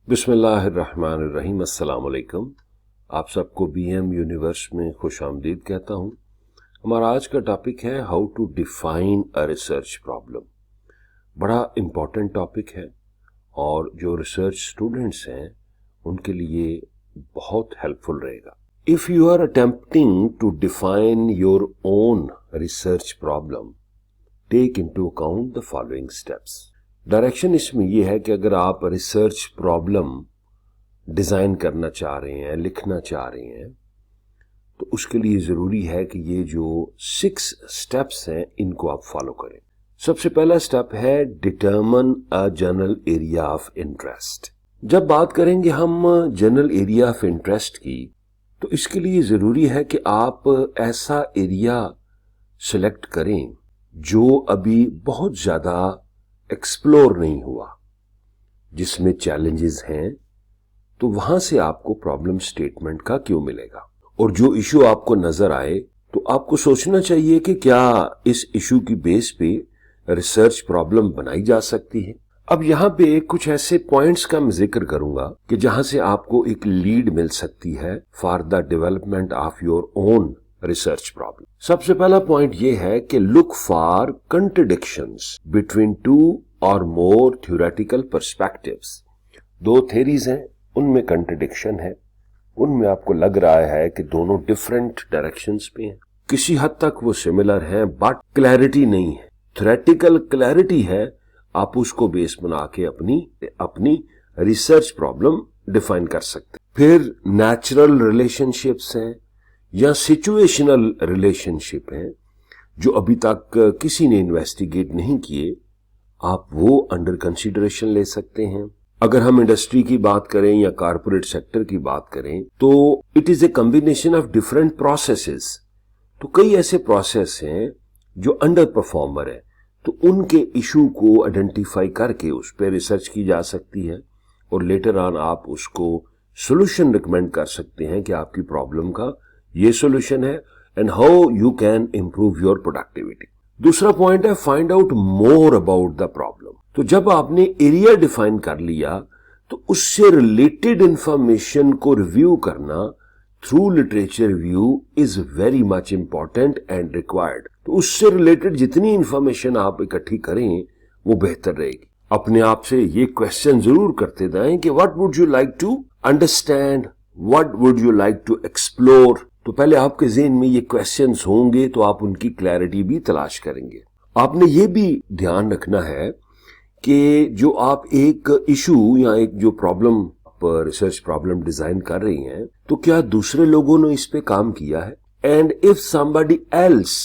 बिस्मिल्लाहिर्रहमानिर्रहीम। अस्सलाम वालेकुम। आप सबको बीएम यूनिवर्स में खुश आमदीद कहता हूँ। हमारा आज का टॉपिक है how to define a research problem. बड़ा इम्पॉर्टेंट टॉपिक है और जो रिसर्च स्टूडेंट्स हैं उनके लिए बहुत हेल्पफुल रहेगा। If you are attempting to define your own research problem, take into account the following steps. Direction इसमें यह है कि अगर आप रिसर्च प्रॉब्लम डिज़ाइन करना चाह रहे हैं, लिखना चाह रहे हैं, तो उसके लिए ज़रूरी है कि ये जो 6 स्टेप्स हैं इनको आप फॉलो करें। सबसे पहला स्टेप है determine a general area of interest. जब बात करेंगे हम जनरल एरिया ऑफ इंटरेस्ट की, तो इसके लिए ज़रूरी है कि आप ऐसा एरिया सिलेक्ट करें जो अभी बहुत ज़्यादा एक्सप्लोर नहीं हुआ, जिसमें चैलेंजेस हैं, तो वहां से आपको प्रॉब्लम स्टेटमेंट का क्यों मिलेगा। और जो इशू आपको नजर आए तो आपको सोचना चाहिए कि क्या इस इशू की बेस पे रिसर्च प्रॉब्लम बनाई जा सकती है। अब यहां पे कुछ ऐसे पॉइंट्स का मैं जिक्र करूंगा कि जहां से आपको एक लीड मिल सकती है for the development of your own research problem. सबसे पहला पॉइंट यह है कि लुक फॉर कंट्रडिक्शंस बिटवीन 2 और मोर थ्योरेटिकल पर्सपेक्टिव्स। 2 थ्योरीज हैं, उनमें कंट्रडिक्शन है, उनमें आपको लग रहा है कि दोनों डिफरेंट डायरेक्शंस पे हैं। किसी हद तक वो सिमिलर हैं बट क्लैरिटी नहीं है। थ्योरेटिकल क्लैरिटी है, आप उसको बेस बना के अपनी रिसर्च प्रॉब्लम डिफाइन कर सकते हैं। फिर नेचुरल रिलेशनशिप्स हैं या सिचुएशनल रिलेशनशिप हैं जो अभी तक किसी ने इन्वेस्टिगेट नहीं किए, आप वो अंडर कंसीडरेशन ले सकते हैं। अगर हम इंडस्ट्री की बात करें या कारपोरेट सेक्टर की बात करें तो it is a combination of different processes. तो कई ऐसे प्रोसेस हैं जो अंडर परफॉर्मर है, तो उनके इशू को आइडेंटिफाई करके उस पर रिसर्च की जा सकती है और लेटर ऑन आप उसको सोल्यूशन रिकमेंड कर सकते हैं कि आपकी प्रॉब्लम का ये सॉल्यूशन है and how you can improve your productivity. दूसरा पॉइंट है find out more about the problem. तो जब आपने एरिया डिफाइन कर लिया तो उससे रिलेटेड इंफॉर्मेशन को रिव्यू करना through literature review is very much important and required. तो उससे रिलेटेड जितनी इंफॉर्मेशन आप इकट्ठी करें वो बेहतर रहेगी। अपने आप से ये क्वेश्चन जरूर करते जाएं कि what would you like to understand, what would you like to explore. तो पहले आपके ज़हन में ये क्वेश्चंस होंगे तो आप उनकी क्लैरिटी भी तलाश करेंगे। आपने ये भी ध्यान रखना है कि जो आप एक इशू या एक जो प्रॉब्लम पर रिसर्च प्रॉब्लम डिजाइन कर रही हैं, तो क्या दूसरे लोगों ने इस पे काम किया है, and if somebody else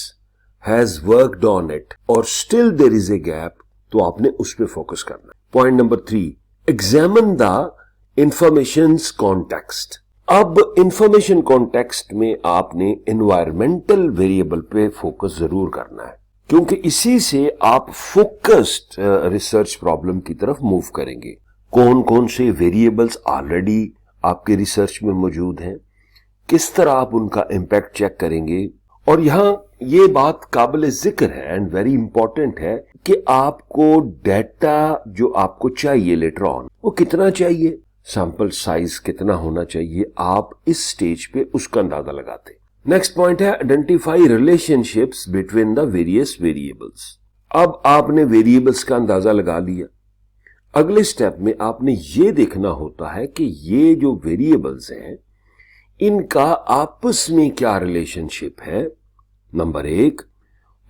has worked on it और still there is a gap, तो आपने उस पे फोकस करना है। Point number 3, examine the informations context. अब इंफॉर्मेशन कॉन्टेक्स्ट में आपने एनवायरमेंटल वेरिएबल पे फोकस जरूर करना है, क्योंकि इसी से आप फोकस्ड रिसर्च प्रॉब्लम की तरफ मूव करेंगे। कौन कौन से वेरिएबल्स ऑलरेडी आपके रिसर्च में मौजूद हैं, किस तरह आप उनका इम्पैक्ट चेक करेंगे। और यहां ये बात काबिल जिक्र है एंड वेरी इंपॉर्टेंट है कि आपको डेटा जो आपको चाहिए लेटर ऑन वो कितना चाहिए, सैंपल साइज कितना होना चाहिए, आप इस स्टेज पे उसका अंदाजा लगाते। नेक्स्ट पॉइंट है identify relationships between the various variables. अब आपने वेरिएबल्स का अंदाजा लगा लिया, अगले स्टेप में आपने ये देखना होता है कि ये जो वेरिएबल्स हैं इनका आपस में क्या रिलेशनशिप है, नंबर 1,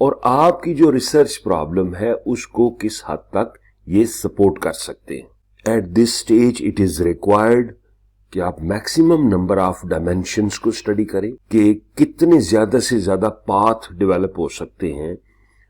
और आपकी जो रिसर्च प्रॉब्लम है उसको किस हद तक ये सपोर्ट कर सकते हैं। At this stage it is required कि आप मैक्सिमम नंबर ऑफ डायमेंशंस को स्टडी करें कि कितने ज्यादा से ज्यादा पाथ डेवलप हो सकते हैं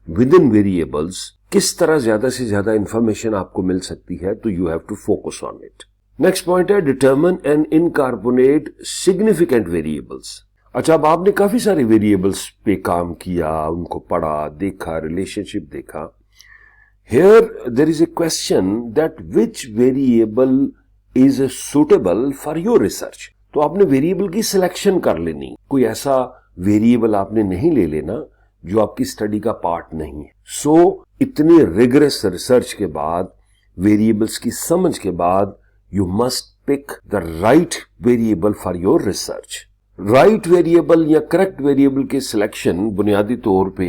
विद इन वेरिएबल्स, किस तरह ज्यादा से ज्यादा इंफॉर्मेशन आपको मिल सकती है, तो you have to focus on it. Next point है determine and incorporate significant variables. अच्छा, अब आपने काफी सारे वेरिएबल्स पे काम किया, उनको पढ़ा, देखा, रिलेशनशिप देखा। Here there is a question that which variable is suitable for your research। तो आपने वेरिएबल की सिलेक्शन कर लेनी, कोई ऐसा वेरिएबल आपने नहीं ले लेना जो आपकी स्टडी का पार्ट नहीं है। सो इतनी रिगरस रिसर्च के बाद, वेरिएबल्स की समझ के बाद you must pick the right variable for your research. Right variable या करेक्ट वेरिएबल के सिलेक्शन बुनियादी तौर पे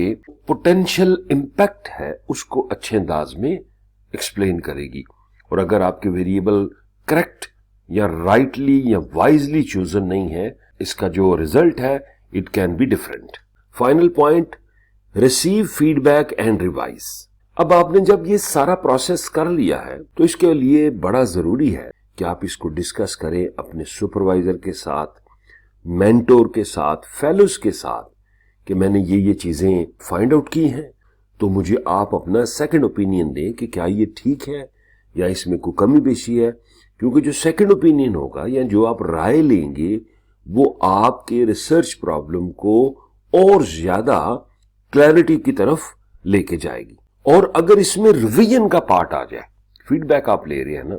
पोटेंशियल इम्पैक्ट है उसको अच्छे अंदाज में एक्सप्लेन करेगी, और अगर आपके वेरिएबल करेक्ट या राइटली या वाइजली चूजन नहीं है, इसका जो रिजल्ट है it can be different. Final point, receive feedback and revise. अब आपने जब ये सारा प्रोसेस कर लिया है तो इसके लिए बड़ा जरूरी है कि आप इसको डिस्कस करें अपने सुपरवाइजर के साथ, मेंटोर के साथ, फेलोज के साथ कि मैंने ये चीजें फाइंड आउट की हैं, तो मुझे आप अपना सेकंड ओपिनियन दें कि क्या ये ठीक है या इसमें कोई कमी बेशी है. क्योंकि जो सेकंड ओपिनियन होगा या जो आप राय लेंगे वो आपके रिसर्च प्रॉब्लम को और ज्यादा क्लैरिटी की तरफ लेके जाएगी. और अगर इसमें रिवीजन का पार्ट आ जाए, फीडबैक आप ले रहे हैं ना,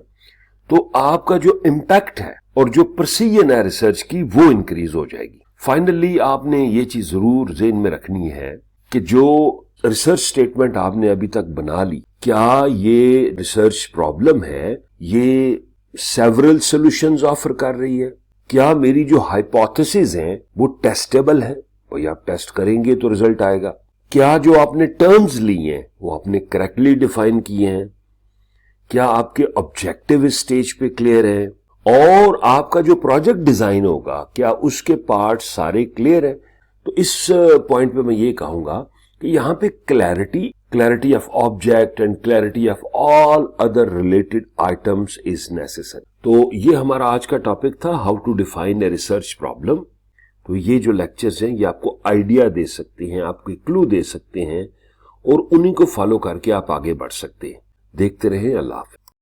तो आपका जो इम्पैक्ट है और जो प्रिसीजन है रिसर्च की वो इंक्रीज हो जाएगी. फाइनली आपने ये चीज जरूर ज़हन में रखनी है कि जो रिसर्च स्टेटमेंट आपने अभी तक बना ली, क्या ये रिसर्च प्रॉब्लम है ये सेवरल सॉल्यूशंस ऑफर कर रही है, क्या मेरी जो हाइपोथेसिस हैं वो टेस्टेबल है, और आप टेस्ट करेंगे तो रिजल्ट आएगा, क्या जो आपने टर्म्स ली हैं वो आपने करेक्टली डिफाइन किए हैं, क्या आपके ऑब्जेक्टिव इस स्टेज पे क्लियर है, और आपका जो प्रोजेक्ट डिजाइन होगा क्या उसके पार्ट सारे क्लियर है. तो इस पॉइंट पे मैं ये कहूंगा कि यहाँ पे clarity of object and clarity of all other related items is necessary. तो ये हमारा आज का टॉपिक था, how to define a research problem. तो ये जो लेक्चर्स हैं ये आपको आइडिया दे सकते हैं, आपको क्लू दे सकते हैं, और उन्हीं को फॉलो करके आप आगे बढ़ सकते हैं. देखते रहें. अल्लाह हाफ़िज़.